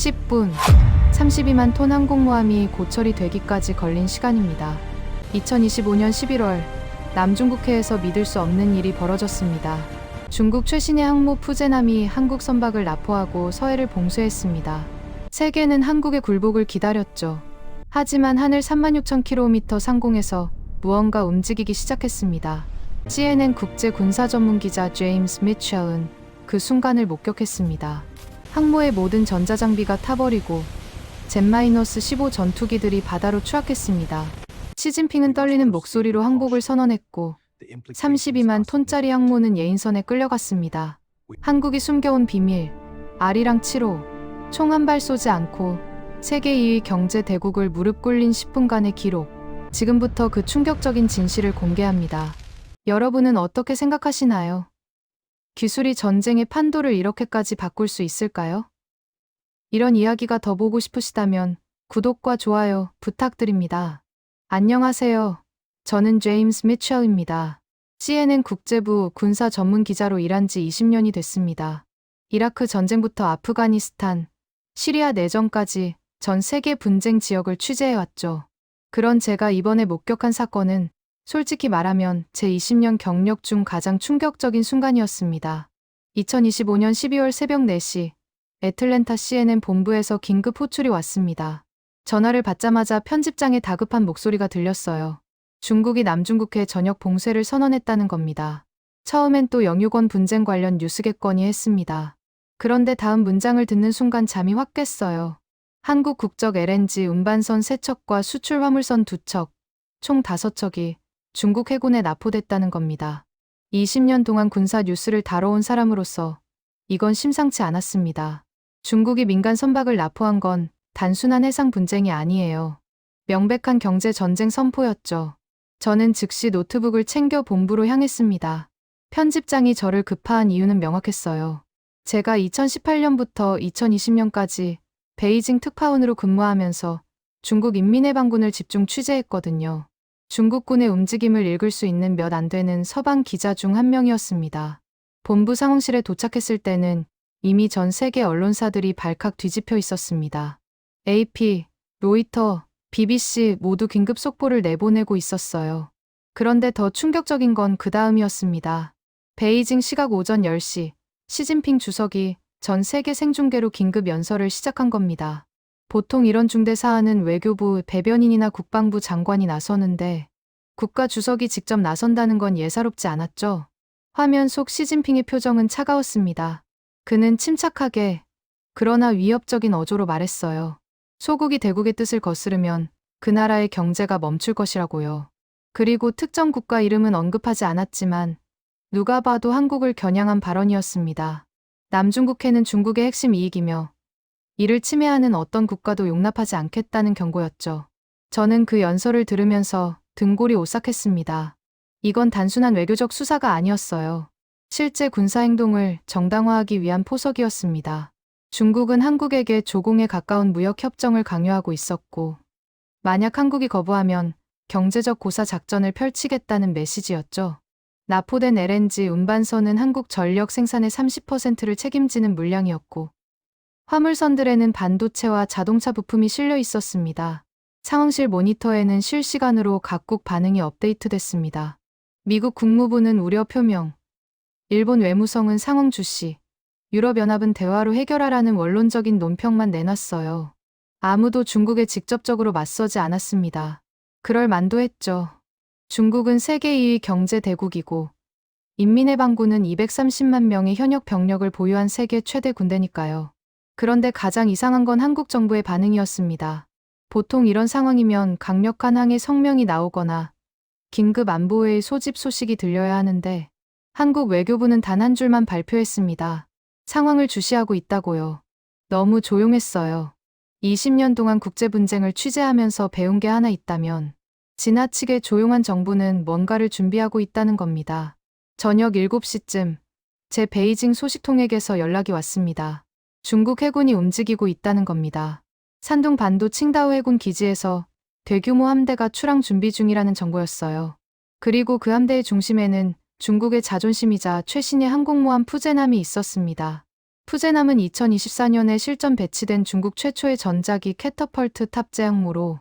10분, 32만 톤 항공모함이 고철이 되기까지 걸린 시간입니다. 2025년 11월, 남중국해에서 믿을 수 없는 일이 벌어졌습니다. 중국 최신의 항모 푸제남이 한국 선박을 납포하고 서해를 봉쇄했습니다. 세계는 한국의 굴복을 기다렸죠. 하지만 하늘 36,000km 상공에서 무언가 움직이기 시작했습니다. CNN 국제 군사 전문 기자 제임스 미첼은 그 순간을 목격했습니다. 항모의 모든 전자장비가 타버리고 Z-15 전투기들이 바다로 추락했습니다. 시진핑은 떨리는 목소리로 항복을 선언했고 32만 톤짜리 항모는 예인선에 끌려갔습니다. 한국이 숨겨온 비밀, 아리랑 7호, 총 한 발 쏘지 않고 세계 2위 경제 대국을 무릎 꿇린 10분간의 기록. 지금부터 그 충격적인 진실을 공개합니다. 여러분은 어떻게 생각하시나요? 기술이 전쟁의 판도를 이렇게까지 바꿀 수 있을까요? 이런 이야기가 더 보고 싶으시다면 구독과 좋아요 부탁드립니다. 안녕하세요. 저는 제임스 미첼입니다. CNN 국제부 군사 전문 기자로 일한 지 20년이 됐습니다. 이라크 전쟁부터 아프가니스탄, 시리아 내전까지 전 세계 분쟁 지역을 취재해왔죠. 그런 제가 이번에 목격한 사건은 솔직히 말하면 제 20년 경력 중 가장 충격적인 순간이었습니다. 2025년 12월 새벽 4시, 애틀랜타 CNN 본부에서 긴급 호출이 왔습니다. 전화를 받자마자 편집장의 다급한 목소리가 들렸어요. 중국이 남중국해 전역 봉쇄를 선언했다는 겁니다. 처음엔 또 영유권 분쟁 관련 뉴스겠거니 했습니다. 그런데 다음 문장을 듣는 순간 잠이 확 깼어요. 한국 국적 LNG 운반선 3척과 수출 화물선 2척, 총 5척이 중국 해군에 납포됐다는 겁니다. 20년 동안 군사 뉴스를 다뤄온 사람으로서 이건 심상치 않았습니다. 중국이 민간 선박을 납포한 건 단순한 해상 분쟁이 아니에요. 명백한 경제 전쟁 선포였죠. 저는 즉시 노트북을 챙겨 본부로 향했습니다. 편집장이 저를 급파한 이유는 명확했어요. 제가 2018년부터 2020년까지 베이징 특파원으로 근무하면서 중국 인민해방군을 집중 취재했거든요. 중국군의 움직임을 읽을 수 있는 몇 안 되는 서방 기자 중 한 명이었습니다. 본부 상황실에 도착했을 때는 이미 전 세계 언론사들이 발칵 뒤집혀 있었습니다. AP, 로이터, BBC 모두 긴급 속보를 내보내고 있었어요. 그런데 더 충격적인 건 그 다음이었습니다. 베이징 시각 오전 10시, 시진핑 주석이 전 세계 생중계로 긴급 연설을 시작한 겁니다. 보통 이런 중대 사안은 외교부 대변인이나 국방부 장관이 나서는데 국가 주석이 직접 나선다는 건 예사롭지 않았죠. 화면 속 시진핑의 표정은 차가웠습니다. 그는 침착하게 그러나 위협적인 어조로 말했어요. 소국이 대국의 뜻을 거스르면 그 나라의 경제가 멈출 것이라고요. 그리고 특정 국가 이름은 언급하지 않았지만 누가 봐도 한국을 겨냥한 발언이었습니다. 남중국해는 중국의 핵심 이익이며 이를 침해하는 어떤 국가도 용납하지 않겠다는 경고였죠. 저는 그 연설을 들으면서 등골이 오싹했습니다. 이건 단순한 외교적 수사가 아니었어요. 실제 군사행동을 정당화하기 위한 포석이었습니다. 중국은 한국에게 조공에 가까운 무역협정을 강요하고 있었고, 만약 한국이 거부하면 경제적 고사 작전을 펼치겠다는 메시지였죠. 납포된 LNG 운반선은 한국 전력 생산의 30%를 책임지는 물량이었고, 화물선들에는 반도체와 자동차 부품이 실려 있었습니다. 상황실 모니터에는 실시간으로 각국 반응이 업데이트됐습니다. 미국 국무부는 우려 표명, 일본 외무성은 상황 주시, 유럽연합은 대화로 해결하라는 원론적인 논평만 내놨어요. 아무도 중국에 직접적으로 맞서지 않았습니다. 그럴 만도 했죠. 중국은 세계 2위 경제 대국이고 인민해방군은 230만 명의 현역 병력을 보유한 세계 최대 군대니까요. 그런데 가장 이상한 건 한국 정부의 반응이었습니다. 보통 이런 상황이면 강력한 항해 성명이 나오거나 긴급 안보회의 소집 소식이 들려야 하는데 한국 외교부는 단 한 줄만 발표했습니다. 상황을 주시하고 있다고요. 너무 조용했어요. 20년 동안 국제분쟁을 취재하면서 배운 게 하나 있다면 지나치게 조용한 정부는 뭔가를 준비하고 있다는 겁니다. 저녁 7시쯤 제 베이징 소식통에게서 연락이 왔습니다. 중국 해군이 움직이고 있다는 겁니다. 산둥 반도 칭다오 해군 기지에서 대규모 함대가 출항 준비 중이라는 정보였어요. 그리고 그 함대의 중심에는 중국의 자존심이자 최신의 항공모함 푸제남이 있었습니다. 푸제남은 2024년에 실전 배치된 중국 최초의 전자기 캐터펄트 탑재 항모로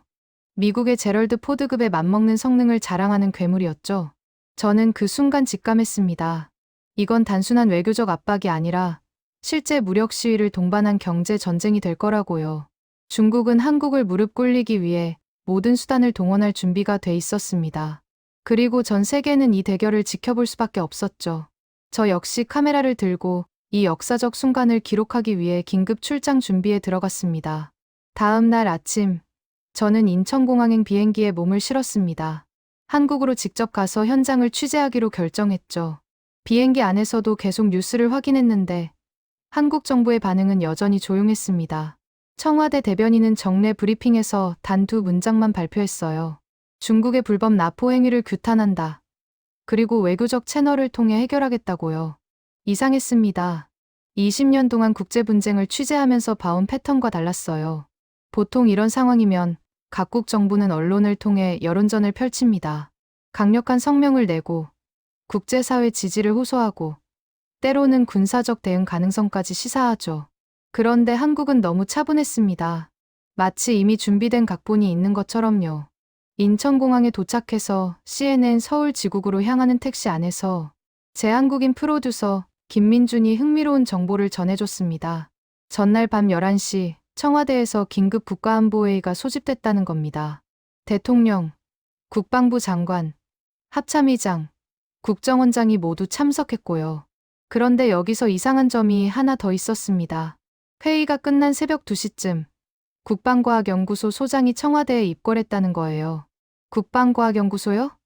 미국의 제럴드 포드급에 맞먹는 성능을 자랑하는 괴물이었죠. 저는 그 순간 직감했습니다. 이건 단순한 외교적 압박이 아니라 실제 무력 시위를 동반한 경제 전쟁이 될 거라고요. 중국은 한국을 무릎 꿇리기 위해 모든 수단을 동원할 준비가 돼 있었습니다. 그리고 전 세계는 이 대결을 지켜볼 수밖에 없었죠. 저 역시 카메라를 들고 이 역사적 순간을 기록하기 위해 긴급 출장 준비에 들어갔습니다. 다음 날 아침, 저는 인천공항행 비행기에 몸을 실었습니다. 한국으로 직접 가서 현장을 취재하기로 결정했죠. 비행기 안에서도 계속 뉴스를 확인했는데 한국 정부의 반응은 여전히 조용했습니다. 청와대 대변인은 정례 브리핑에서 단 2문장만 발표했어요. 중국의 불법 납포 행위를 규탄한다. 그리고 외교적 채널을 통해 해결하겠다고요. 이상했습니다. 20년 동안 국제 분쟁을 취재하면서 봐온 패턴과 달랐어요. 보통 이런 상황이면 각국 정부는 언론을 통해 여론전을 펼칩니다. 강력한 성명을 내고 국제사회 지지를 호소하고 때로는 군사적 대응 가능성까지 시사하죠. 그런데 한국은 너무 차분했습니다. 마치 이미 준비된 각본이 있는 것처럼요. 인천공항에 도착해서 CNN 서울 지국으로 향하는 택시 안에서 제 한국인 프로듀서 김민준이 흥미로운 정보를 전해줬습니다. 전날 밤 11시 청와대에서 긴급 국가안보회의가 소집됐다는 겁니다. 대통령, 국방부 장관, 합참의장, 국정원장이 모두 참석했고요. 그런데 여기서 이상한 점이 하나 더 있었습니다. 회의가 끝난 새벽 2시쯤 국방과학연구소 소장이 청와대에 입궐했다는 거예요. 국방과학연구소요?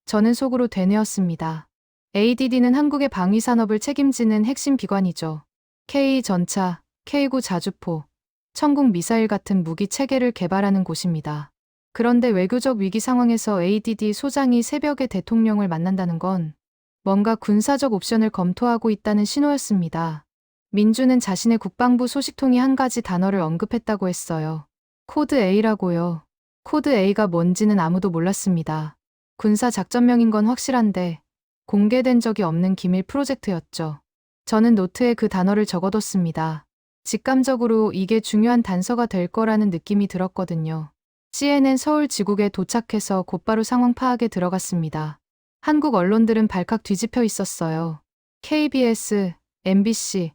저는 속으로 되뇌었습니다. ADD는 한국의 방위산업을 책임지는 핵심 기관이죠. K-전차, K9 자주포, 천국 미사일 같은 무기 체계를 개발하는 곳입니다. 그런데 외교적 위기 상황에서 ADD 소장이 새벽에 대통령을 만난다는 건 뭔가 군사적 옵션을 검토하고 있다는 신호였습니다. 민주는 자신의 국방부 소식통이 한 가지 단어를 언급했다고 했어요. 코드 A라고요. 코드 A가 뭔지는 아무도 몰랐습니다. 군사 작전명인 건 확실한데 공개된 적이 없는 기밀 프로젝트였죠. 저는 노트에 그 단어를 적어뒀습니다. 직감적으로 이게 중요한 단서가 될 거라는 느낌이 들었거든요. CNN 서울 지국에 도착해서 곧바로 상황 파악에 들어갔습니다. 한국 언론들은 발칵 뒤집혀 있었어요. KBS, MBC,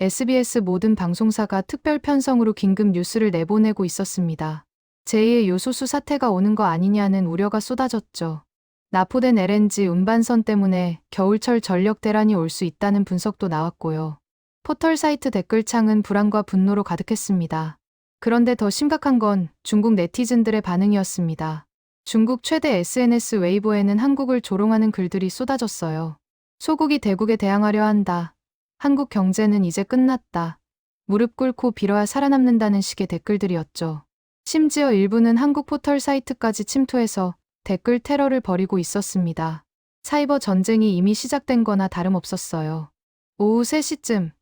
SBS 모든 방송사가 특별 편성으로 긴급 뉴스를 내보내고 있었습니다. 제2의 요소수 사태가 오는 거 아니냐는 우려가 쏟아졌죠. 납포된 LNG 운반선 때문에 겨울철 전력 대란이 올 수 있다는 분석도 나왔고요. 포털 사이트 댓글창은 불안과 분노로 가득했습니다. 그런데 더 심각한 건 중국 네티즌들의 반응이었습니다. 중국 최대 SNS 웨이보에는 한국을 조롱하는 글들이 쏟아졌어요. 소국이 대국에 대항하려 한다. 한국 경제는 이제 끝났다. 무릎 꿇고 빌어야 살아남는다는 식의 댓글들이었죠. 심지어 일부는 한국 포털 사이트까지 침투해서 댓글 테러를 벌이고 있었습니다. 사이버 전쟁이 이미 시작된 거나 다름없었어요. 오후 3시쯤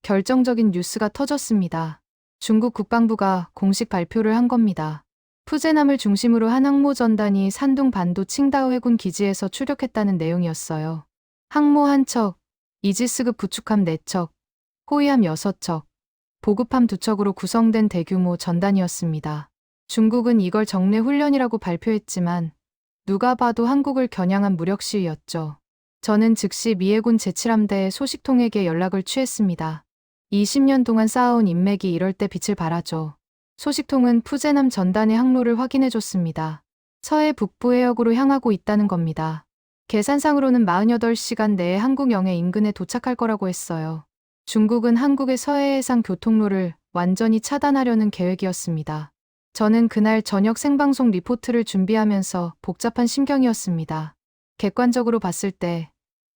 결정적인 뉴스가 터졌습니다. 중국 국방부가 공식 발표를 한 겁니다. 푸제남을 중심으로 한 항모 전단이 산둥 반도 칭다오 해군 기지에서 출격했다는 내용이었어요. 항모 1척, 이지스급 구축함 4척, 호위함 6척, 보급함 2척으로 구성된 대규모 전단이었습니다. 중국은 이걸 정례 훈련이라고 발표했지만 누가 봐도 한국을 겨냥한 무력 시위였죠. 저는 즉시 미해군 제7함대 소식통에게 연락을 취했습니다. 20년 동안 쌓아온 인맥이 이럴 때 빛을 발하죠. 소식통은 푸제남 전단의 항로를 확인해줬습니다. 서해 북부 해역으로 향하고 있다는 겁니다. 계산상으로는 48시간 내에 한국 영해 인근에 도착할 거라고 했어요. 중국은 한국의 서해 해상 교통로를 완전히 차단하려는 계획이었습니다. 저는 그날 저녁 생방송 리포트를 준비하면서 복잡한 심경이었습니다. 객관적으로 봤을 때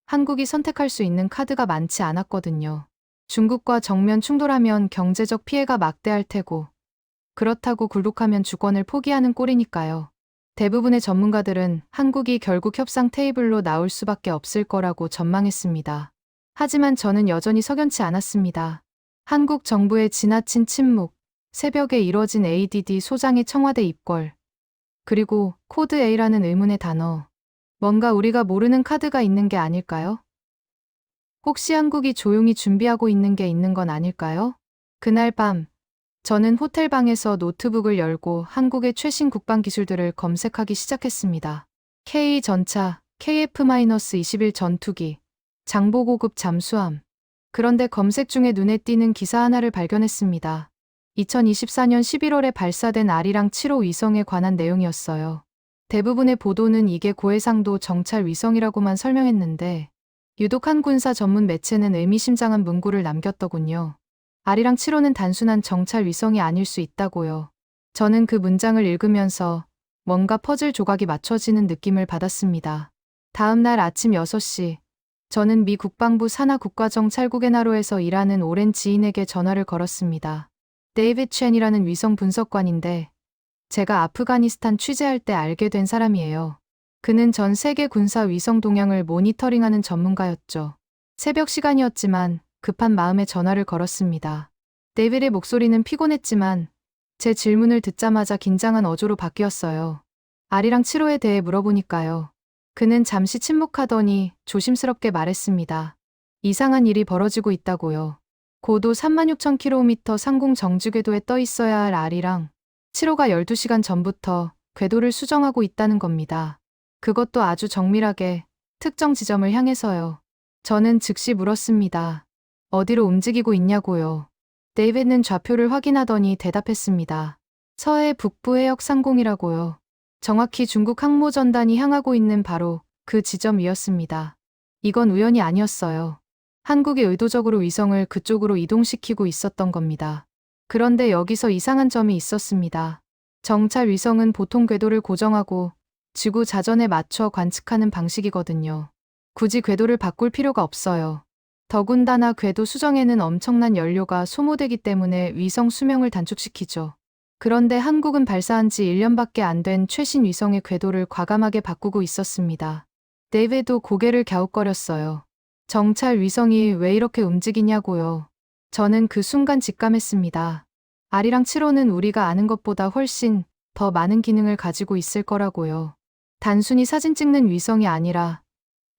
한국이 선택할 수 있는 카드가 많지 않았거든요. 중국과 정면 충돌하면 경제적 피해가 막대할 테고 그렇다고 굴복하면 주권을 포기하는 꼴이니까요. 대부분의 전문가들은 한국이 결국 협상 테이블로 나올 수밖에 없을 거라고 전망했습니다. 하지만 저는 여전히 석연치 않았습니다. 한국 정부의 지나친 침묵, 새벽에 이뤄진 ADD 소장의 청와대 입궐, 그리고 코드 A라는 의문의 단어. 뭔가 우리가 모르는 카드가 있는 게 아닐까요? 혹시 한국이 조용히 준비하고 있는 게 있는 건 아닐까요? 그날 밤, 저는 호텔 방에서 노트북을 열고 한국의 최신 국방 기술들을 검색하기 시작했습니다. K 전차, KF-21 전투기, 장보고급 잠수함. 그런데 검색 중에 눈에 띄는 기사 하나를 발견했습니다. 2024년 11월에 발사된 아리랑 7호 위성에 관한 내용이었어요. 대부분의 보도는 이게 고해상도 정찰 위성이라고만 설명했는데 유독 한 군사 전문 매체는 의미심장한 문구를 남겼더군요. 아리랑 7호는 단순한 정찰 위성이 아닐 수 있다고요. 저는 그 문장을 읽으면서 뭔가 퍼즐 조각이 맞춰지는 느낌을 받았습니다. 다음 날 아침 6시, 저는 미 국방부 산하 국가정찰국의 나로에서 일하는 오랜 지인에게 전화를 걸었습니다. 데이비드 첸이라는 위성 분석관인데 제가 아프가니스탄 취재할 때 알게 된 사람이에요. 그는 전 세계 군사 위성 동향을 모니터링하는 전문가였죠. 새벽 시간이었지만 급한 마음에 전화를 걸었습니다. 데이빗의 목소리는 피곤했지만 제 질문을 듣자마자 긴장한 어조로 바뀌었어요. 아리랑 7호에 대해 물어보니까요. 그는 잠시 침묵하더니 조심스럽게 말했습니다. 이상한 일이 벌어지고 있다고요. 고도 36,000km 상공 정지 궤도에 떠 있어야 할 아리랑 7호가 12시간 전부터 궤도를 수정하고 있다는 겁니다. 그것도 아주 정밀하게 특정 지점을 향해서요. 저는 즉시 물었습니다. 어디로 움직이고 있냐고요. 데이빗은 좌표를 확인하더니 대답했습니다. 서해 북부 해역 상공이라고요. 정확히 중국 항모전단이 향하고 있는 바로 그 지점 위였습니다. 이건 우연이 아니었어요. 한국이 의도적으로 위성을 그쪽으로 이동시키고 있었던 겁니다. 그런데 여기서 이상한 점이 있었습니다. 정찰 위성은 보통 궤도를 고정하고 지구 자전에 맞춰 관측하는 방식이거든요. 굳이 궤도를 바꿀 필요가 없어요. 더군다나 궤도 수정에는 엄청난 연료가 소모되기 때문에 위성 수명을 단축시키죠. 그런데 한국은 발사한 지 1년밖에 안 된 최신 위성의 궤도를 과감하게 바꾸고 있었습니다. 데이비도 고개를 갸웃거렸어요. 정찰 위성이 왜 이렇게 움직이냐고요. 저는 그 순간 직감했습니다. 아리랑 7호는 우리가 아는 것보다 훨씬 더 많은 기능을 가지고 있을 거라고요. 단순히 사진 찍는 위성이 아니라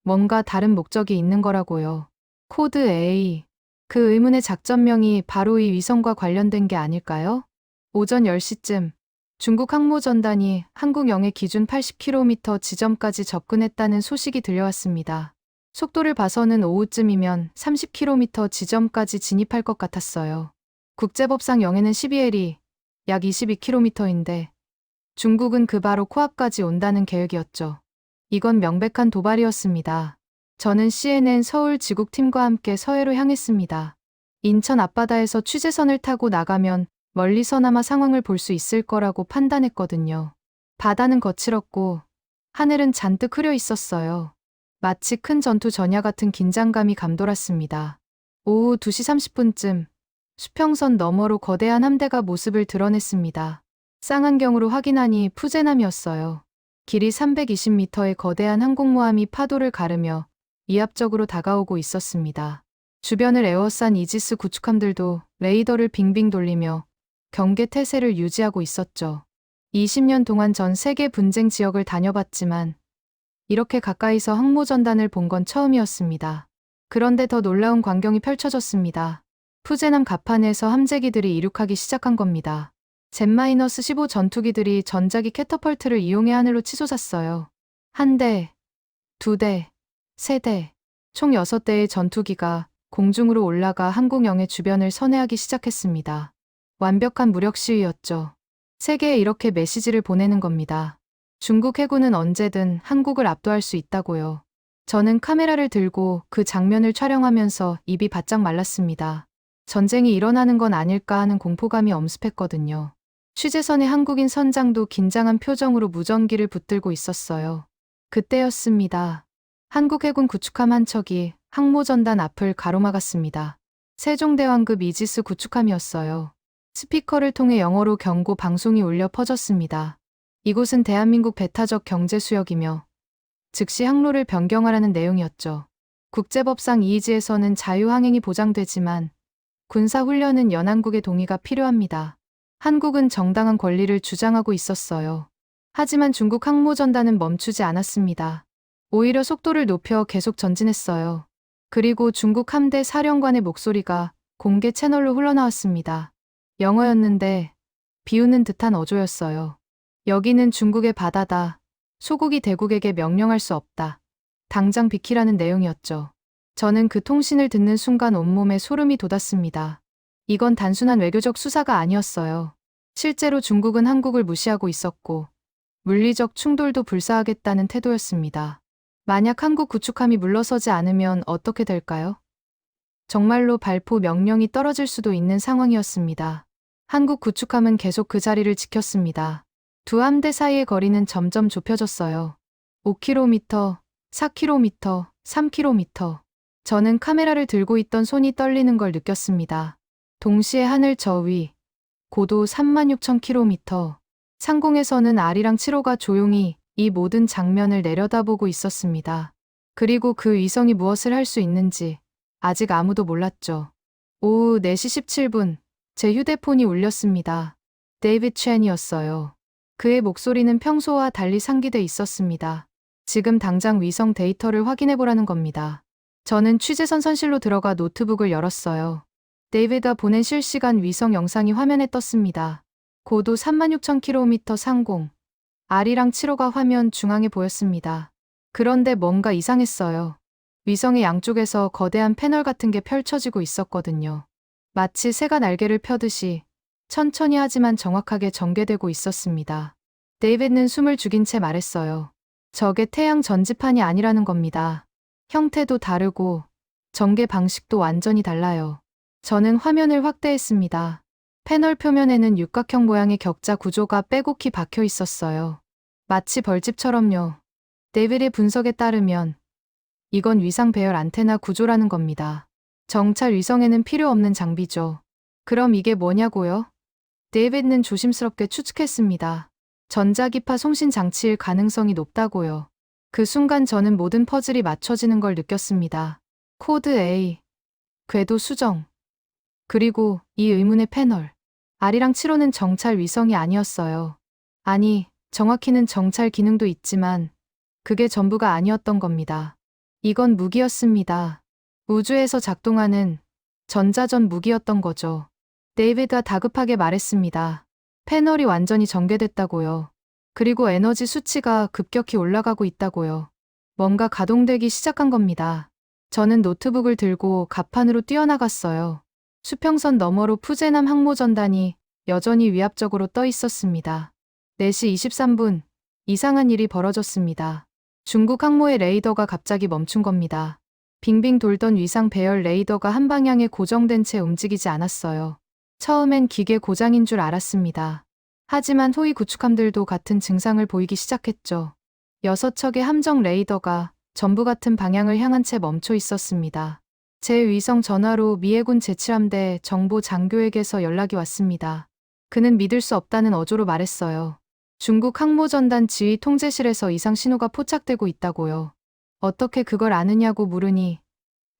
뭔가 다른 목적이 있는 거라고요. 코드 A. 그 의문의 작전명이 바로 이 위성과 관련된 게 아닐까요? 오전 10시쯤 중국 항모전단이 한국 영해 기준 80km 지점까지 접근했다는 소식이 들려왔습니다. 속도를 봐서는 오후쯤이면 30km 지점까지 진입할 것 같았어요. 국제법상 영해는 12해리, 약 22km인데 중국은 그 바로 코앞까지 온다는 계획이었죠. 이건 명백한 도발이었습니다. 저는 CNN 서울 지국팀과 함께 서해로 향했습니다. 인천 앞바다에서 취재선을 타고 나가면 멀리서나마 상황을 볼 수 있을 거라고 판단했거든요. 바다는 거칠었고 하늘은 잔뜩 흐려 있었어요. 마치 큰 전투 전야 같은 긴장감이 감돌았습니다. 오후 2시 30분쯤 수평선 너머로 거대한 함대가 모습을 드러냈습니다. 쌍안경으로 확인하니 푸제남이었어요. 길이 320m의 거대한 항공모함이 파도를 가르며 위압적으로 다가오고 있었습니다. 주변을 에워싼 이지스 구축함들도 레이더를 빙빙 돌리며 경계 태세를 유지하고 있었죠. 20년 동안 전 세계 분쟁 지역을 다녀봤지만 이렇게 가까이서 항모전단을 본 건 처음이었습니다. 그런데 더 놀라운 광경이 펼쳐졌습니다. 푸제남 갑판에서 함재기들이 이륙하기 시작한 겁니다. Z-15 전투기들이 전자기 캐터펄트를 이용해 하늘로 치솟았어요. 한 대, 두 대, 세 대, 총 6대의 전투기가 공중으로 올라가 한국 영해 주변을 선회하기 시작했습니다. 완벽한 무력 시위였죠. 세계에 이렇게 메시지를 보내는 겁니다. 중국 해군은 언제든 한국을 압도할 수 있다고요. 저는 카메라를 들고 그 장면을 촬영하면서 입이 바짝 말랐습니다. 전쟁이 일어나는 건 아닐까 하는 공포감이 엄습했거든요. 취재선의 한국인 선장도 긴장한 표정으로 무전기를 붙들고 있었어요. 그때였습니다. 한국 해군 구축함 한 척이 항모전단 앞을 가로막았습니다. 세종대왕급 이지스 구축함이었어요. 스피커를 통해 영어로 경고 방송이 울려 퍼졌습니다. 이곳은 대한민국 배타적 경제수역이며 즉시 항로를 변경하라는 내용이었죠. 국제법상 이의지에서는 자유항행이 보장되지만 군사훈련은 연안국의 동의가 필요합니다. 한국은 정당한 권리를 주장하고 있었어요. 하지만 중국 항모전단은 멈추지 않았습니다. 오히려 속도를 높여 계속 전진했어요. 그리고 중국 함대 사령관의 목소리가 공개 채널로 흘러나왔습니다. 영어였는데 비웃는 듯한 어조였어요. 여기는 중국의 바다다. 소국이 대국에게 명령할 수 없다. 당장 비키라는 내용이었죠. 저는 그 통신을 듣는 순간 온몸에 소름이 돋았습니다. 이건 단순한 외교적 수사가 아니었어요. 실제로 중국은 한국을 무시하고 있었고 물리적 충돌도 불사하겠다는 태도였습니다. 만약 한국 구축함이 물러서지 않으면 어떻게 될까요? 정말로 발포 명령이 떨어질 수도 있는 상황이었습니다. 한국 구축함은 계속 그 자리를 지켰습니다. 두 함대 사이의 거리는 점점 좁혀졌어요. 5km, 4km, 3km. 저는 카메라를 들고 있던 손이 떨리는 걸 느꼈습니다. 동시에 하늘 저 위, 고도 36,000km. 상공에서는 아리랑 7호가 조용히 이 모든 장면을 내려다보고 있었습니다. 그리고 그 위성이 무엇을 할 수 있는지 아직 아무도 몰랐죠. 오후 4시 17분, 제 휴대폰이 울렸습니다. 데이비드 첸이었어요. 그의 목소리는 평소와 달리 상기돼 있었습니다. 지금 당장 위성 데이터를 확인해보라는 겁니다. 저는 취재선실로 들어가 노트북을 열었어요. 데이비드가 보낸 실시간 위성 영상이 화면에 떴습니다. 고도 36,000km 상공. 아리랑 7호가 화면 중앙에 보였습니다. 그런데 뭔가 이상했어요. 위성의 양쪽에서 거대한 패널 같은 게 펼쳐지고 있었거든요. 마치 새가 날개를 펴듯이 천천히 하지만 정확하게 전개되고 있었습니다. 데이비드는 숨을 죽인 채 말했어요. 저게 태양 전지판이 아니라는 겁니다. 형태도 다르고 전개 방식도 완전히 달라요. 저는 화면을 확대했습니다. 패널 표면에는 육각형 모양의 격자 구조가 빼곡히 박혀 있었어요. 마치 벌집처럼요. 데이비드의 분석에 따르면 이건 위상 배열 안테나 구조라는 겁니다. 정찰 위성에는 필요 없는 장비죠. 그럼 이게 뭐냐고요? 데이비드는 조심스럽게 추측했습니다. 전자기파 송신 장치일 가능성이 높다고요. 그 순간 저는 모든 퍼즐이 맞춰지는 걸 느꼈습니다. 코드 A, 궤도 수정, 그리고 이 의문의 패널. 아리랑 7호는 정찰 위성이 아니었어요. 아니, 정확히는 정찰 기능도 있지만 그게 전부가 아니었던 겁니다. 이건 무기였습니다. 우주에서 작동하는 전자전 무기였던 거죠. 데이비드가 다급하게 말했습니다. 패널이 완전히 전개됐다고요. 그리고 에너지 수치가 급격히 올라가고 있다고요. 뭔가 가동되기 시작한 겁니다. 저는 노트북을 들고 갑판으로 뛰어나갔어요. 수평선 너머로 푸제남 항모전단이 여전히 위압적으로 떠 있었습니다. 4시 23분, 이상한 일이 벌어졌습니다. 중국 항모의 레이더가 갑자기 멈춘 겁니다. 빙빙 돌던 위상 배열 레이더가 한 방향에 고정된 채 움직이지 않았어요. 처음엔 기계 고장인 줄 알았습니다. 하지만 호위 구축함들도 같은 증상을 보이기 시작했죠. 6척의 함정 레이더가 전부 같은 방향을 향한 채 멈춰 있었습니다. 제 위성 전화로 미 해군 제7함대 정보 장교에게서 연락이 왔습니다. 그는 믿을 수 없다는 어조로 말했어요. 중국 항모전단 지휘 통제실에서 이상 신호가 포착되고 있다고요. 어떻게 그걸 아느냐고 물으니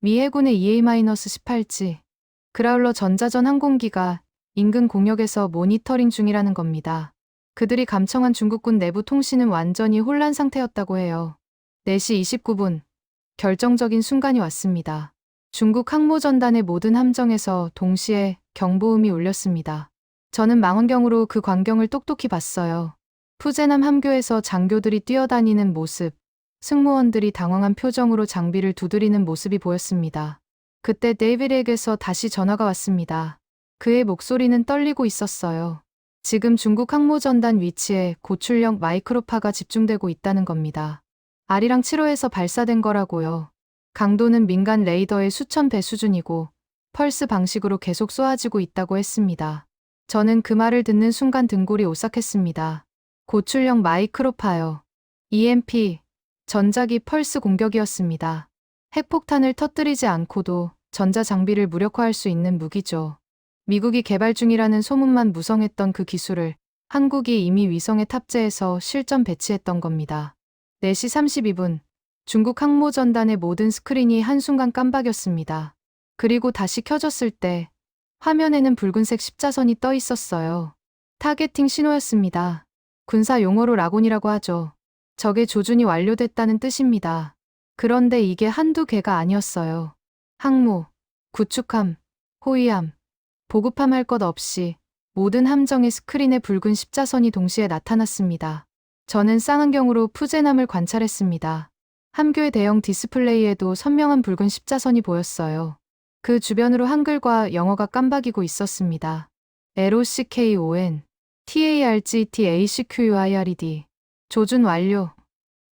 미 해군의 EA-18G 그라울러 전자전 항공기가 인근 공역에서 모니터링 중이라는 겁니다. 그들이 감청한 중국군 내부 통신은 완전히 혼란 상태였다고 해요. 4시 29분, 결정적인 순간이 왔습니다. 중국 항모전단의 모든 함정에서 동시에 경보음이 울렸습니다. 저는 망원경으로 그 광경을 똑똑히 봤어요. 푸제남 함교에서 장교들이 뛰어다니는 모습, 승무원들이 당황한 표정으로 장비를 두드리는 모습이 보였습니다. 그때 데이비드에게서 다시 전화가 왔습니다. 그의 목소리는 떨리고 있었어요. 지금 중국 항모전단 위치에 고출력 마이크로파가 집중되고 있다는 겁니다. 아리랑 7호에서 발사된 거라고요. 강도는 민간 레이더의 수천 배 수준이고 펄스 방식으로 계속 쏘아지고 있다고 했습니다. 저는 그 말을 듣는 순간 등골이 오싹했습니다. 고출력 마이크로파요. EMP, 전자기 펄스 공격이었습니다. 핵폭탄을 터뜨리지 않고도 전자장비를 무력화할 수 있는 무기죠. 미국이 개발 중이라는 소문만 무성했던 그 기술을 한국이 이미 위성에 탑재해서 실전 배치했던 겁니다. 4시 32분, 중국 항모전단의 모든 스크린이 한순간 깜박였습니다. 그리고 다시 켜졌을 때 화면에는 붉은색 십자선이 떠 있었어요. 타겟팅 신호였습니다. 군사 용어로 라곤이라고 하죠. 적의 조준이 완료됐다는 뜻입니다. 그런데 이게 한두 개가 아니었어요. 항모, 구축함, 호위함, 보급함 할 것 없이 모든 함정의 스크린에 붉은 십자선이 동시에 나타났습니다. 저는 쌍안경으로 푸제남을 관찰했습니다. 함교의 대형 디스플레이에도 선명한 붉은 십자선이 보였어요. 그 주변으로 한글과 영어가 깜박이고 있었습니다. LOCKON, TARGTACQUIRED. 조준 완료.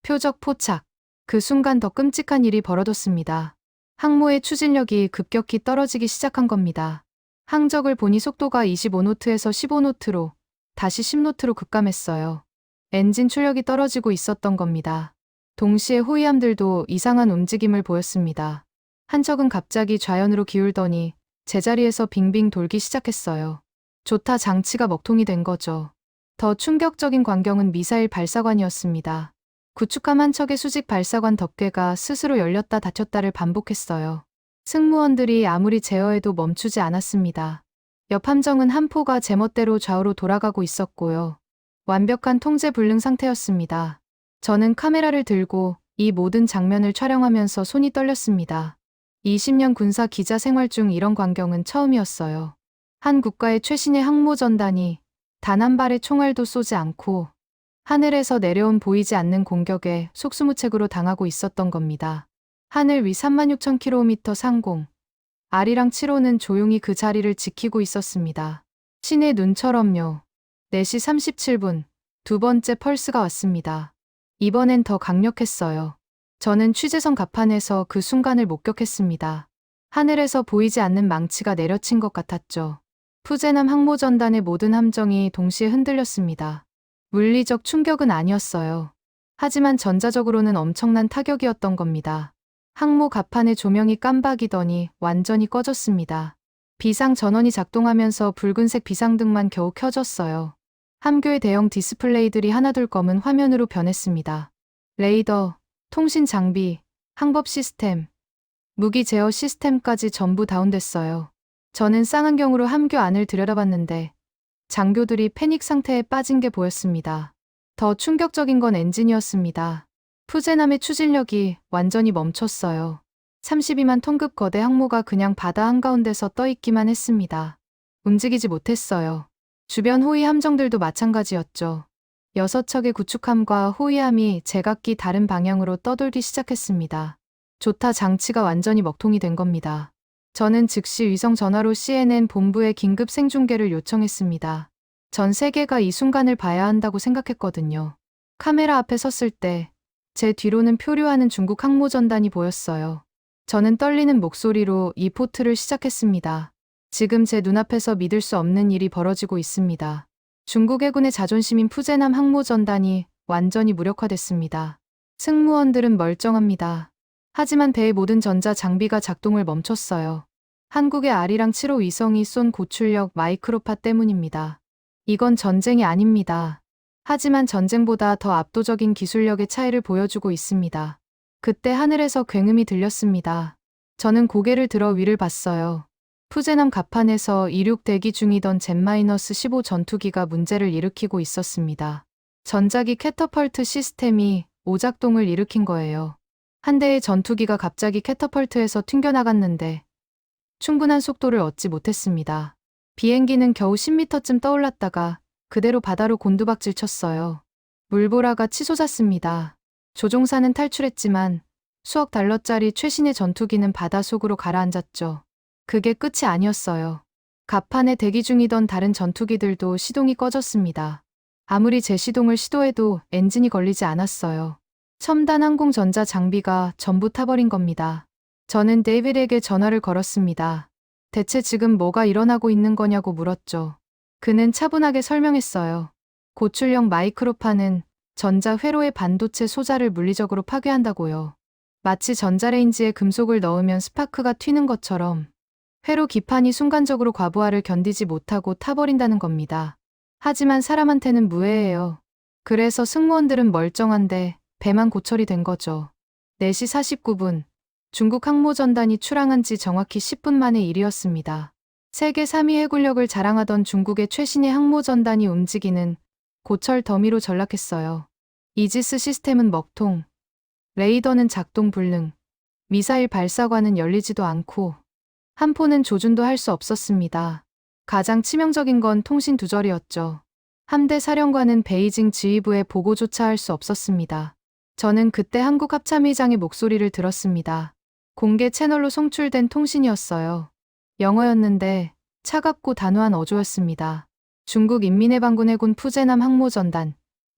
표적 포착. 그 순간 더 끔찍한 일이 벌어졌습니다. 항모의 추진력이 급격히 떨어지기 시작한 겁니다. 항적을 보니 속도가 25노트에서 15노트로, 다시 10노트로 급감했어요. 엔진 출력이 떨어지고 있었던 겁니다. 동시에 호위함들도 이상한 움직임을 보였습니다. 한 척은 갑자기 좌연으로 기울더니 제자리에서 빙빙 돌기 시작했어요. 조타 장치가 먹통이 된 거죠. 더 충격적인 광경은 미사일 발사관이었습니다. 구축함 한 척의 수직 발사관 덮개가 스스로 열렸다 닫혔다를 반복했어요. 승무원들이 아무리 제어해도 멈추지 않았습니다. 옆 함정은 한 포가 제멋대로 좌우로 돌아가고 있었고요. 완벽한 통제 불능 상태였습니다. 저는 카메라를 들고 이 모든 장면을 촬영하면서 손이 떨렸습니다. 20년 군사 기자 생활 중 이런 광경은 처음이었어요. 한 국가의 최신의 항모전단이 단 한 발의 총알도 쏘지 않고 하늘에서 내려온 보이지 않는 공격에 속수무책으로 당하고 있었던 겁니다. 하늘 위 36,000km 상공. 아리랑 7호는 조용히 그 자리를 지키고 있었습니다. 신의 눈처럼요. 4시 37분, 두 번째 펄스가 왔습니다. 이번엔 더 강력했어요. 저는 취재선 갑판에서 그 순간을 목격했습니다. 하늘에서 보이지 않는 망치가 내려친 것 같았죠. 푸제남 항모전단의 모든 함정이 동시에 흔들렸습니다. 물리적 충격은 아니었어요. 하지만 전자적으로는 엄청난 타격이었던 겁니다. 항모 갑판의 조명이 깜박이더니 완전히 꺼졌습니다. 비상 전원이 작동하면서 붉은색 비상등만 겨우 켜졌어요. 함교의 대형 디스플레이들이 하나둘 검은 화면으로 변했습니다. 레이더, 통신 장비, 항법 시스템, 무기 제어 시스템까지 전부 다운됐어요. 저는 쌍안경으로 함교 안을 들여다봤는데 장교들이 패닉 상태에 빠진 게 보였습니다. 더 충격적인 건 엔진이었습니다. 푸제남의 추진력이 완전히 멈췄어요. 32만 톤급 거대 항모가 그냥 바다 한가운데서 떠있기만 했습니다. 움직이지 못했어요. 주변 호위 함정들도 마찬가지였죠. 6척의 구축함과 호위함이 제각기 다른 방향으로 떠돌기 시작했습니다. 조타 장치가 완전히 먹통이 된 겁니다. 저는 즉시 위성 전화로 CNN 본부에 긴급 생중계를 요청했습니다. 전 세계가 이 순간을 봐야 한다고 생각했거든요. 카메라 앞에 섰을 때 제 뒤로는 표류하는 중국 항모전단이 보였어요. 저는 떨리는 목소리로 이 포트를 시작했습니다. 지금 제 눈앞에서 믿을 수 없는 일이 벌어지고 있습니다. 중국 해군의 자존심인 푸제남 항모전단이 완전히 무력화됐습니다. 승무원들은 멀쩡합니다. 하지만 배의 모든 전자 장비가 작동을 멈췄어요. 한국의 아리랑 7호 위성이 쏜 고출력 마이크로파 때문입니다. 이건 전쟁이 아닙니다. 하지만 전쟁보다 더 압도적인 기술력의 차이를 보여주고 있습니다. 그때 하늘에서 굉음이 들렸습니다. 저는 고개를 들어 위를 봤어요. 푸제남 갑판에서 이륙 대기 중이던 Z-15 전투기가 문제를 일으키고 있었습니다. 전자기 캐터펄트 시스템이 오작동을 일으킨 거예요. 한 대의 전투기가 갑자기 캐터펄트에서 튕겨나갔는데 충분한 속도를 얻지 못했습니다. 비행기는 겨우 10m쯤 떠올랐다가 그대로 바다로 곤두박질 쳤어요. 물보라가 치솟았습니다. 조종사는 탈출했지만 수억 달러짜리 최신의 전투기는 바닷속으로 가라앉았죠. 그게 끝이 아니었어요. 갑판에 대기 중이던 다른 전투기들도 시동이 꺼졌습니다. 아무리 재시동을 시도해도 엔진이 걸리지 않았어요. 첨단 항공 전자 장비가 전부 타버린 겁니다. 저는 데이빗에게 전화를 걸었습니다. 대체 지금 뭐가 일어나고 있는 거냐고 물었죠. 그는 차분하게 설명했어요. 고출력 마이크로파는 전자 회로의 반도체 소자를 물리적으로 파괴한다고요. 마치 전자레인지에 금속을 넣으면 스파크가 튀는 것처럼 회로 기판이 순간적으로 과부하를 견디지 못하고 타버린다는 겁니다. 하지만 사람한테는 무해해요. 그래서 승무원들은 멀쩡한데 배만 고철이 된 거죠. 4시 49분, 중국 항모전단이 출항한 지 정확히 10분 만의 일이었습니다. 세계 3위 해군력을 자랑하던 중국의 최신의 항모전단이 움직이는 고철 더미로 전락했어요. 이지스 시스템은 먹통, 레이더는 작동 불능, 미사일 발사관은 열리지도 않고 한 포는 조준도 할 수 없었습니다. 가장 치명적인 건 통신 두절이었죠. 함대 사령관은 베이징 지휘부에 보고조차 할 수 없었습니다. 저는 그때 한국 합참의장의 목소리를 들었습니다. 공개 채널로 송출된 통신이었어요. 영어였는데 차갑고 단호한 어조였습니다. 중국 인민해방군 해군 푸제남 항모전단.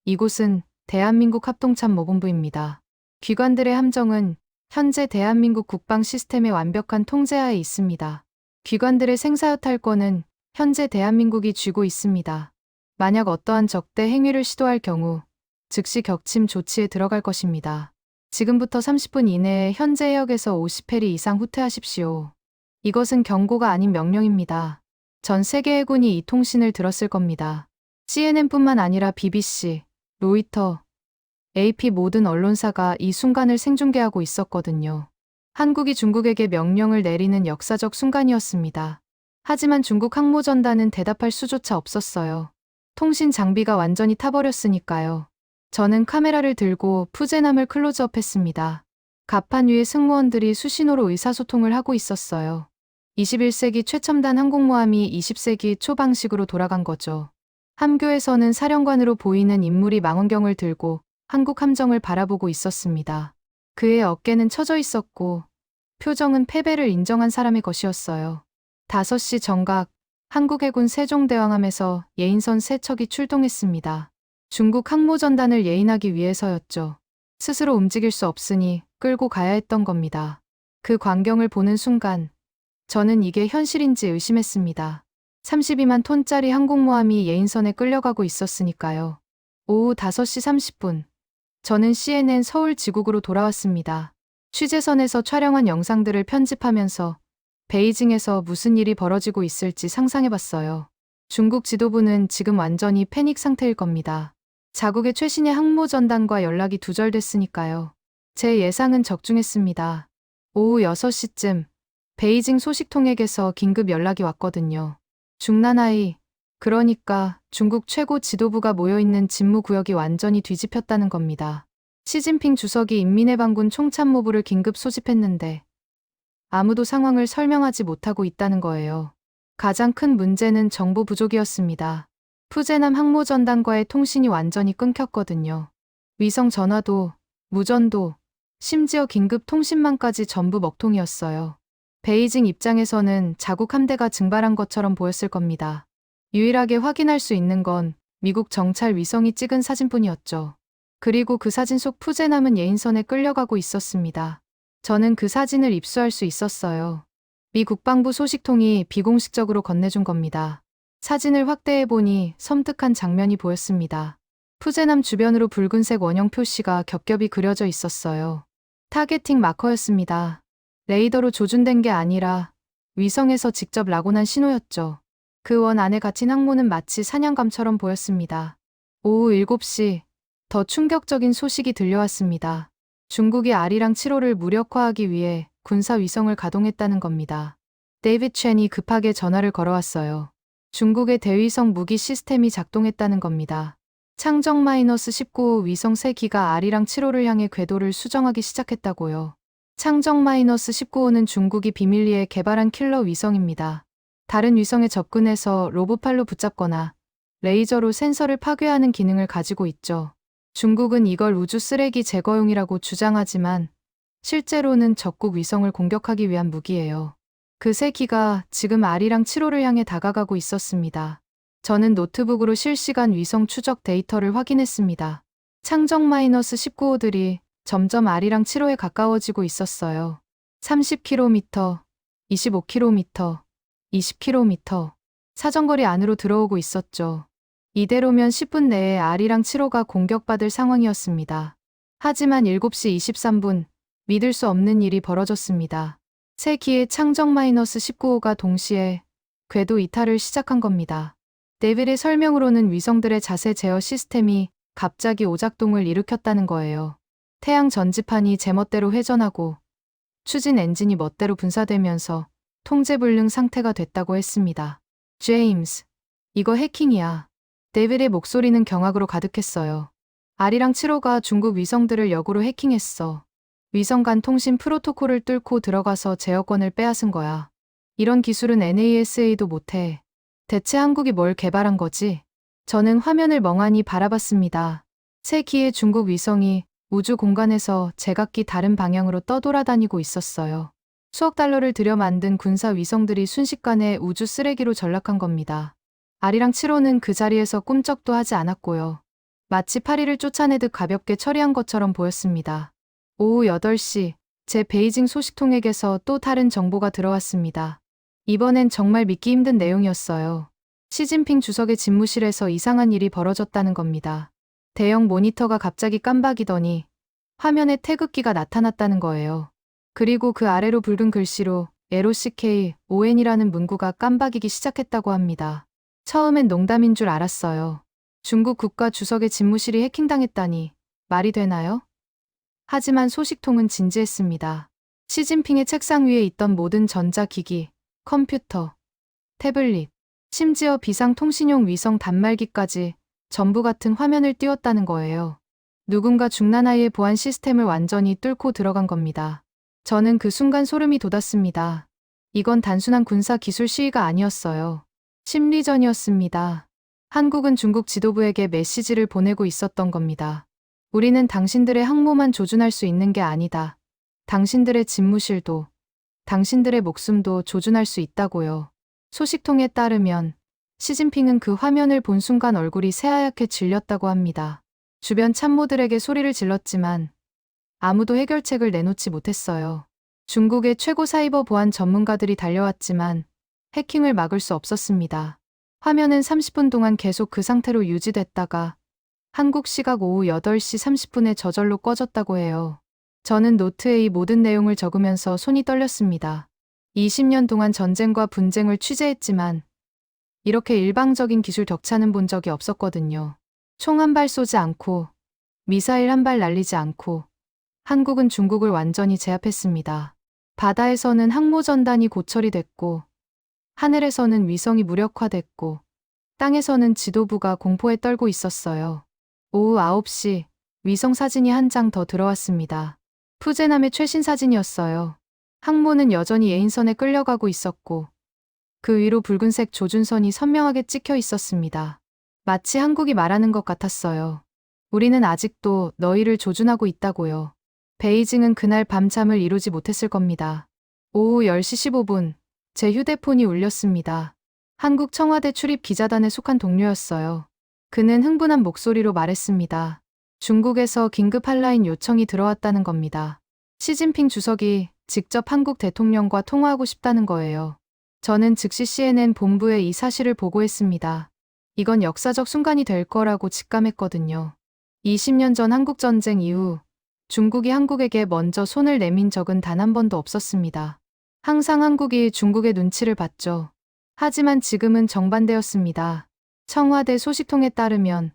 이곳은 대한민국 합동참모본부입니다. 기관들의 함정은 현재 대한민국 국방 시스템의 완벽한 통제하에 있습니다. 기관들의 생사여탈권은 현재 대한민국이 쥐고 있습니다. 만약 어떠한 적대 행위를 시도할 경우 즉시 격침 조치에 들어갈 것입니다. 지금부터 30분 이내에 현재 해역에서 50해리 이상 후퇴하십시오. 이것은 경고가 아닌 명령입니다. 전 세계 해군이 이 통신을 들었을 겁니다. CNN뿐만 아니라 BBC, 로이터, AP 모든 언론사가 이 순간을 생중계하고 있었거든요. 한국이 중국에게 명령을 내리는 역사적 순간이었습니다. 하지만 중국 항모전단은 대답할 수조차 없었어요. 통신 장비가 완전히 타버렸으니까요. 저는 카메라를 들고 푸제남을 클로즈업했습니다. 갑판 위에 승무원들이 수신호로 의사소통을 하고 있었어요. 21세기 최첨단 항공모함이 20세기 초 방식으로 돌아간 거죠. 함교에서는 사령관으로 보이는 인물이 망원경을 들고 한국 함정을 바라보고 있었습니다. 그의 어깨는 처져 있었고 표정은 패배를 인정한 사람의 것이었어요. 5시 정각 한국 해군 세종대왕함에서 예인선 3척이 출동했습니다. 중국 항모전단을 예인하기 위해서였죠. 스스로 움직일 수 없으니 끌고 가야 했던 겁니다. 그 광경을 보는 순간 저는 이게 현실인지 의심했습니다. 32만 톤짜리 항공모함이 예인선에 끌려가고 있었으니까요. 오후 5시 30분 저는 CNN 서울 지국으로 돌아왔습니다. 취재선에서 촬영한 영상들을 편집하면서 베이징에서 무슨 일이 벌어지고 있을지 상상해봤어요. 중국 지도부는 지금 완전히 패닉 상태일 겁니다. 자국의 최신의 항모전단과 연락이 두절됐으니까요. 제 예상은 적중했습니다. 오후 6시쯤 베이징 소식통에게서 긴급 연락이 왔거든요. 중난하이, 그러니까 중국 최고 지도부가 모여있는 직무구역이 완전히 뒤집혔다는 겁니다. 시진핑 주석이 인민해방군 총참모부를 긴급 소집했는데 아무도 상황을 설명하지 못하고 있다는 거예요. 가장 큰 문제는 정보 부족이었습니다. 푸제남 항모전단과의 통신이 완전히 끊겼거든요. 위성 전화도, 무전도, 심지어 긴급 통신망까지 전부 먹통이었어요. 베이징 입장에서는 자국 함대가 증발한 것처럼 보였을 겁니다. 유일하게 확인할 수 있는 건 미국 정찰 위성이 찍은 사진뿐이었죠. 그리고 그 사진 속 푸제남은 예인선에 끌려가고 있었습니다. 저는 그 사진을 입수할 수 있었어요. 미 국방부 소식통이 비공식적으로 건네준 겁니다. 사진을 확대해보니 섬뜩한 장면이 보였습니다. 푸제남 주변으로 붉은색 원형 표시가 겹겹이 그려져 있었어요. 타겟팅 마커였습니다. 레이더로 조준된 게 아니라 위성에서 직접 라곤한 신호였죠. 그 원 안에 갇힌 항모는 마치 사냥감처럼 보였습니다. 오후 7시 더 충격적인 소식이 들려왔습니다. 중국이 아리랑 7호를 무력화하기 위해 군사 위성을 가동했다는 겁니다. 데이비드 첸이 급하게 전화를 걸어왔어요. 중국의 대위성 무기 시스템이 작동했다는 겁니다. 창정 -19호 위성 3기가 아리랑 7호를 향해 궤도를 수정하기 시작했다고요. 창정 -19호는 중국이 비밀리에 개발한 킬러 위성입니다. 다른 위성에 접근해서 로봇팔로 붙잡거나 레이저로 센서를 파괴하는 기능을 가지고 있죠. 중국은 이걸 우주 쓰레기 제거용이라고 주장하지만 실제로는 적국 위성을 공격하기 위한 무기예요. 그 3기가 지금 아리랑 7호를 향해 다가가고 있었습니다. 저는 노트북으로 실시간 위성 추적 데이터를 확인했습니다. 창정 -19호들이 점점 아리랑 7호에 가까워지고 있었어요. 30km, 25km, 20km. 사정거리 안으로 들어오고 있었죠. 이대로면 10분 내에 아리랑 7호가 공격받을 상황이었습니다. 하지만 7시 23분, 믿을 수 없는 일이 벌어졌습니다. 3기의 창정 -19호가 동시에 궤도 이탈을 시작한 겁니다. 데빌의 설명으로는 위성들의 자세 제어 시스템이 갑자기 오작동을 일으켰다는 거예요. 태양 전지판이 제멋대로 회전하고 추진 엔진이 멋대로 분사되면서 통제불능 상태가 됐다고 했습니다. 제임스, 이거 해킹이야. 데빌의 목소리는 경악으로 가득했어요. 아리랑 7호가 중국 위성들을 역으로 해킹했어. 위성 간 통신 프로토콜을 뚫고 들어가서 제어권을 빼앗은 거야. 이런 기술은 NASA도 못해. 대체 한국이 뭘 개발한 거지? 저는 화면을 멍하니 바라봤습니다. 새 기의 중국 위성이 우주 공간에서 제각기 다른 방향으로 떠돌아다니고 있었어요. 수억 달러를 들여 만든 군사 위성들이 순식간에 우주 쓰레기로 전락한 겁니다. 아리랑 7호는 그 자리에서 꿈쩍도 하지 않았고요. 마치 파리를 쫓아내듯 가볍게 처리한 것처럼 보였습니다. 오후 8시, 제 베이징 소식통에게서 또 다른 정보가 들어왔습니다. 이번엔 정말 믿기 힘든 내용이었어요. 시진핑 주석의 집무실에서 이상한 일이 벌어졌다는 겁니다. 대형 모니터가 갑자기 깜박이더니 화면에 태극기가 나타났다는 거예요. 그리고 그 아래로 붉은 글씨로 ROCKON이라는 문구가 깜박이기 시작했다고 합니다. 처음엔 농담인 줄 알았어요. 중국 국가 주석의 집무실이 해킹당했다니 말이 되나요? 하지만 소식통은 진지했습니다. 시진핑의 책상 위에 있던 모든 전자기기, 컴퓨터, 태블릿, 심지어 비상통신용 위성 단말기까지 전부 같은 화면을 띄웠다는 거예요. 누군가 중난아이의 보안 시스템을 완전히 뚫고 들어간 겁니다. 저는 그 순간 소름이 돋았습니다. 이건 단순한 군사 기술 시위가 아니었어요. 심리전이었습니다. 한국은 중국 지도부에게 메시지를 보내고 있었던 겁니다. 우리는 당신들의 항모만 조준할 수 있는 게 아니다. 당신들의 집무실도, 당신들의 목숨도 조준할 수 있다고요. 소식통에 따르면 시진핑은 그 화면을 본 순간 얼굴이 새하얗게 질렸다고 합니다. 주변 참모들에게 소리를 질렀지만 아무도 해결책을 내놓지 못했어요. 중국의 최고 사이버 보안 전문가들이 달려왔지만 해킹을 막을 수 없었습니다. 화면은 30분 동안 계속 그 상태로 유지됐다가 한국 시각 오후 8시 30분에 저절로 꺼졌다고 해요. 저는 노트에 이 모든 내용을 적으면서 손이 떨렸습니다. 20년 동안 전쟁과 분쟁을 취재했지만 이렇게 일방적인 기술 격차는 본 적이 없었거든요. 총 한 발 쏘지 않고 미사일 한 발 날리지 않고 한국은 중국을 완전히 제압했습니다. 바다에서는 항모전단이 고철이 됐고 하늘에서는 위성이 무력화됐고 땅에서는 지도부가 공포에 떨고 있었어요. 오후 9시 위성 사진이 한 장 더 들어왔습니다. 푸제남의 최신 사진이었어요. 항모는 여전히 예인선에 끌려가고 있었고 그 위로 붉은색 조준선이 선명하게 찍혀 있었습니다. 마치 한국이 말하는 것 같았어요. 우리는 아직도 너희를 조준하고 있다고요. 베이징은 그날 밤잠을 이루지 못했을 겁니다. 오후 10시 15분 제 휴대폰이 울렸습니다. 한국 청와대 출입 기자단에 속한 동료였어요. 그는 흥분한 목소리로 말했습니다. 중국에서 긴급 한라인 요청이 들어왔다는 겁니다. 시진핑 주석이 직접 한국 대통령과 통화하고 싶다는 거예요. 저는 즉시 CNN 본부에 이 사실을 보고했습니다. 이건 역사적 순간이 될 거라고 직감했거든요. 20년 전 한국전쟁 이후 중국이 한국에게 먼저 손을 내민 적은 단 한 번도 없었습니다. 항상 한국이 중국의 눈치를 봤죠. 하지만 지금은 정반대였습니다. 청와대 소식통에 따르면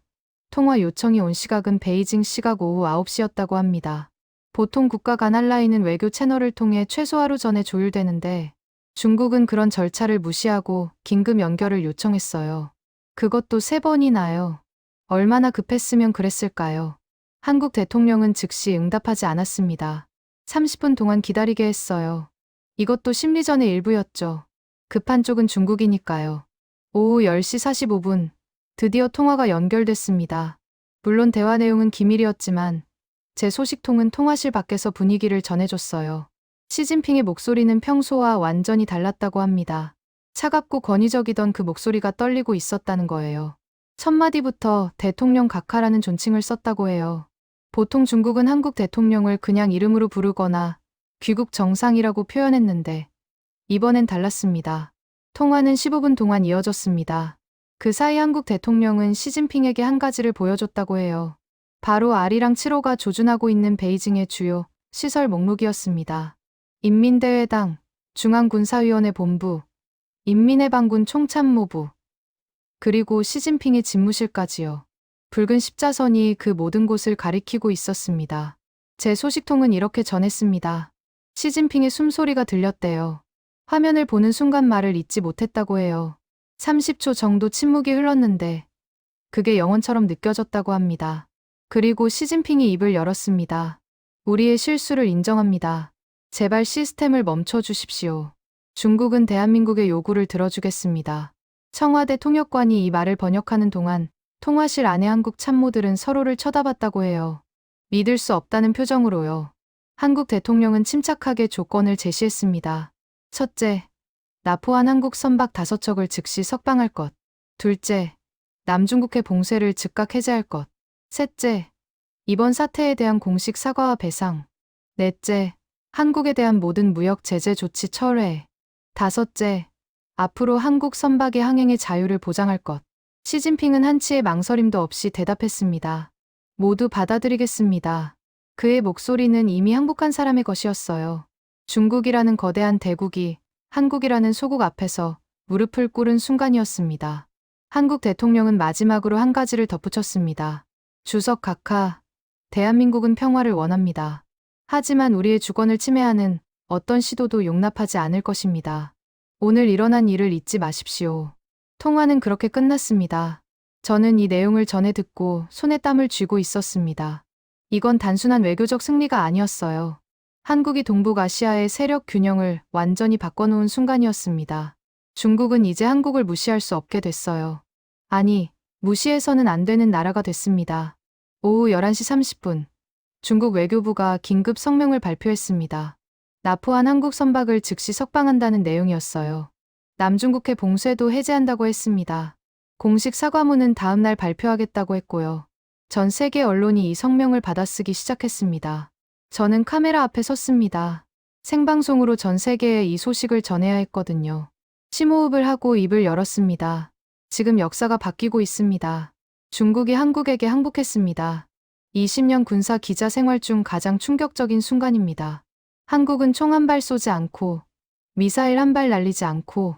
통화 요청이 온 시각은 베이징 시각 오후 9시였다고 합니다. 보통 국가 간 한라인은 외교 채널을 통해 최소 하루 전에 조율되는데 중국은 그런 절차를 무시하고 긴급 연결을 요청했어요. 그것도 3번이나요. 얼마나 급했으면 그랬을까요? 한국 대통령은 즉시 응답하지 않았습니다. 30분 동안 기다리게 했어요. 이것도 심리전의 일부였죠. 급한 쪽은 중국이니까요. 오후 10시 45분, 드디어 통화가 연결됐습니다. 물론 대화 내용은 기밀이었지만 제 소식통은 통화실 밖에서 분위기를 전해줬어요. 시진핑의 목소리는 평소와 완전히 달랐다고 합니다. 차갑고 권위적이던 그 목소리가 떨리고 있었다는 거예요. 첫 마디부터 대통령 각하라는 존칭을 썼다고 해요. 보통 중국은 한국 대통령을 그냥 이름으로 부르거나 귀국 정상이라고 표현했는데 이번엔 달랐습니다. 통화는 15분 동안 이어졌습니다. 그 사이 한국 대통령은 시진핑에게 한 가지를 보여줬다고 해요. 바로 아리랑 7호가 조준하고 있는 베이징의 주요 시설 목록이었습니다. 인민대회당, 중앙군사위원회 본부, 인민해방군 총참모부, 그리고 시진핑의 집무실까지요. 붉은 십자선이 그 모든 곳을 가리키고 있었습니다. 제 소식통은 이렇게 전했습니다. 시진핑의 숨소리가 들렸대요. 화면을 보는 순간 말을 잇지 못했다고 해요. 30초 정도 침묵이 흘렀는데 그게 영원처럼 느껴졌다고 합니다. 그리고 시진핑이 입을 열었습니다. 우리의 실수를 인정합니다. 제발 시스템을 멈춰 주십시오. 중국은 대한민국의 요구를 들어주겠습니다. 청와대 통역관이 이 말을 번역하는 동안 통화실 안의 한국 참모들은 서로를 쳐다봤다고 해요. 믿을 수 없다는 표정으로요. 한국 대통령은 침착하게 조건을 제시했습니다. 첫째, 납포한 한국 선박 5척을 즉시 석방할 것. 둘째, 남중국해 봉쇄를 즉각 해제할 것. 셋째, 이번 사태에 대한 공식 사과와 배상. 넷째, 한국에 대한 모든 무역 제재 조치 철회. 다섯째, 앞으로 한국 선박의 항행의 자유를 보장할 것. 시진핑은 한치의 망설임도 없이 대답했습니다. 모두 받아들이겠습니다. 그의 목소리는 이미 항복한 사람의 것이었어요. 중국이라는 거대한 대국이 한국이라는 소국 앞에서 무릎을 꿇은 순간이었습니다. 한국 대통령은 마지막으로 한 가지를 덧붙였습니다. 주석 각하, 대한민국은 평화를 원합니다. 하지만 우리의 주권을 침해하는 어떤 시도도 용납하지 않을 것입니다. 오늘 일어난 일을 잊지 마십시오. 통화는 그렇게 끝났습니다. 저는 이 내용을 전해 듣고 손에 땀을 쥐고 있었습니다. 이건 단순한 외교적 승리가 아니었어요. 한국이 동북아시아의 세력 균형을 완전히 바꿔놓은 순간이었습니다. 중국은 이제 한국을 무시할 수 없게 됐어요. 아니, 무시해서는 안 되는 나라가 됐습니다. 오후 11시 30분, 중국 외교부가 긴급 성명을 발표했습니다. 납포한 한국 선박을 즉시 석방한다는 내용이었어요. 남중국해 봉쇄도 해제한다고 했습니다. 공식 사과문은 다음 날 발표하겠다고 했고요. 전 세계 언론이 이 성명을 받아쓰기 시작했습니다. 저는 카메라 앞에 섰습니다. 생방송으로 전 세계에 이 소식을 전해야 했거든요. 심호흡을 하고 입을 열었습니다. 지금 역사가 바뀌고 있습니다. 중국이 한국에게 항복했습니다. 20년 군사 기자 생활 중 가장 충격적인 순간입니다. 한국은 총 한 발 쏘지 않고 미사일 한 발 날리지 않고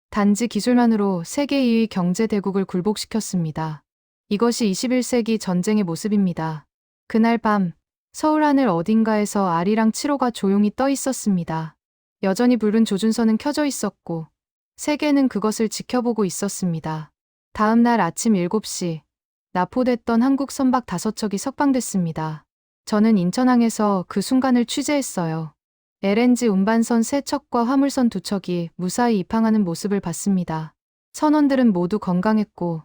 단지 기술만으로 세계 2위 경제 대국을 굴복시켰습니다. 이것이 21세기 전쟁의 모습입니다. 그날 밤 서울 하늘 어딘가에서 아리랑 7호가 조용히 떠 있었습니다. 여전히 붉은 조준선은 켜져 있었고 세계는 그것을 지켜보고 있었습니다. 다음 날 아침 7시 납포됐던 한국 선박 5척이 석방됐습니다. 저는 인천항에서 그 순간을 취재했어요. LNG 운반선 3척과 화물선 2척이 무사히 입항하는 모습을 봤습니다. 선원들은 모두 건강했고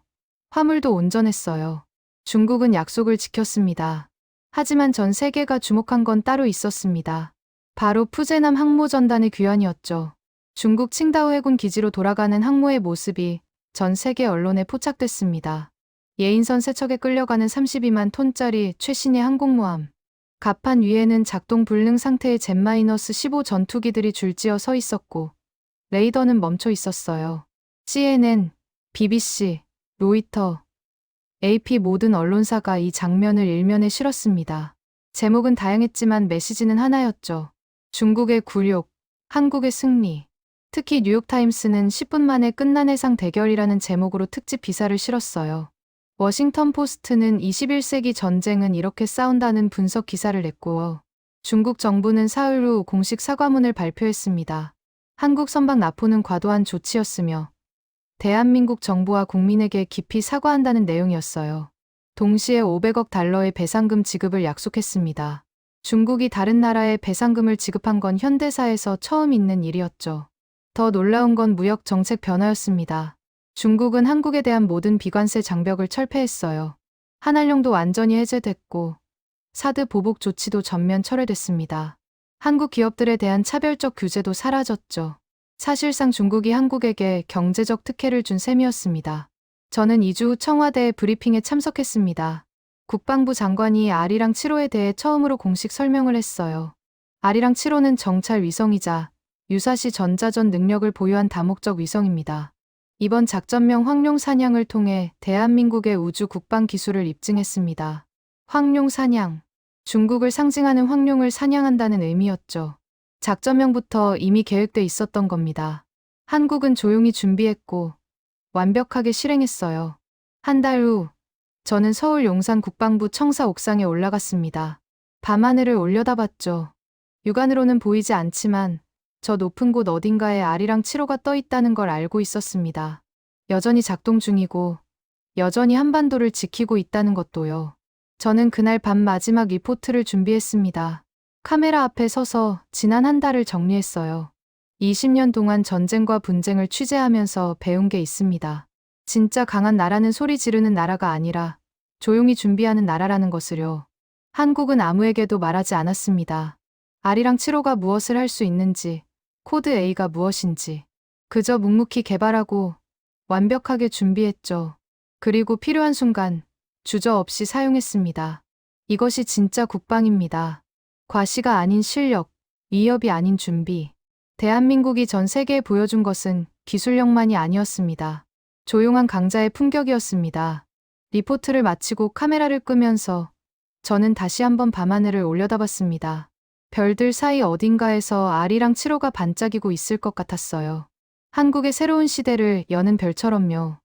화물도 온전했어요. 중국은 약속을 지켰습니다. 하지만 전 세계가 주목한 건 따로 있었습니다. 바로 푸제남 항모전단의 귀환이었죠. 중국 칭다오 해군 기지로 돌아가는 항모의 모습이 전 세계 언론에 포착됐습니다. 예인선 3척에 끌려가는 32만 톤짜리 최신의 항공모함. 갑판 위에는 작동 불능 상태의 Z-15 전투기들이 줄지어 서 있었고 레이더는 멈춰 있었어요. CNN, BBC, 로이터, AP 모든 언론사가 이 장면을 일면에 실었습니다. 제목은 다양했지만 메시지는 하나였죠. 중국의 굴욕, 한국의 승리. 특히 뉴욕타임스는 10분 만에 끝난 해상 대결이라는 제목으로 특집 기사를 실었어요. 워싱턴 포스트는 21세기 전쟁은 이렇게 싸운다는 분석 기사를 냈고요. 중국 정부는 사흘 후 공식 사과문을 발표했습니다. 한국 선박 납포는 과도한 조치였으며 대한민국 정부와 국민에게 깊이 사과한다는 내용이었어요. 동시에 500억 달러의 배상금 지급을 약속했습니다. 중국이 다른 나라에 배상금을 지급한 건 현대사에서 처음 있는 일이었죠. 더 놀라운 건 무역 정책 변화였습니다. 중국은 한국에 대한 모든 비관세 장벽을 철폐했어요. 한한령도 완전히 해제됐고 사드 보복 조치도 전면 철회됐습니다. 한국 기업들에 대한 차별적 규제도 사라졌죠. 사실상 중국이 한국에게 경제적 특혜를 준 셈이었습니다. 저는 2주 후 청와대 브리핑에 참석했습니다. 국방부 장관이 아리랑 7호에 대해 처음으로 공식 설명을 했어요. 아리랑 7호는 정찰 위성이자 유사시 전자전 능력을 보유한 다목적 위성입니다. 이번 작전명 황룡 사냥을 통해 대한민국의 우주 국방 기술을 입증했습니다. 황룡 사냥. 중국을 상징하는 황룡을 사냥한다는 의미였죠. 작전명부터 이미 계획돼 있었던 겁니다. 한국은 조용히 준비했고 완벽하게 실행했어요. 한 달 후, 저는 서울 용산 국방부 청사 옥상에 올라갔습니다. 밤하늘을 올려다봤죠. 육안으로는 보이지 않지만 저 높은 곳 어딘가에 아리랑 7호가 떠 있다는 걸 알고 있었습니다. 여전히 작동 중이고 여전히 한반도를 지키고 있다는 것도요. 저는 그날 밤 마지막 리포트를 준비했습니다. 카메라 앞에 서서 지난 한 달을 정리했어요. 20년 동안 전쟁과 분쟁을 취재하면서 배운 게 있습니다. 진짜 강한 나라는 소리 지르는 나라가 아니라 조용히 준비하는 나라라는 것을요. 한국은 아무에게도 말하지 않았습니다. 아리랑 7호가 무엇을 할 수 있는지, 코드 A가 무엇인지. 그저 묵묵히 개발하고 완벽하게 준비했죠. 그리고 필요한 순간 주저없이 사용했습니다. 이것이 진짜 국방입니다. 과시가 아닌 실력, 위협이 아닌 준비. 대한민국이 전 세계에 보여준 것은 기술력만이 아니었습니다. 조용한 강자의 품격이었습니다. 리포트를 마치고 카메라를 끄면서 저는 다시 한번 밤하늘을 올려다봤습니다. 별들 사이 어딘가에서 아리랑 7호가 반짝이고 있을 것 같았어요. 한국의 새로운 시대를 여는 별처럼요.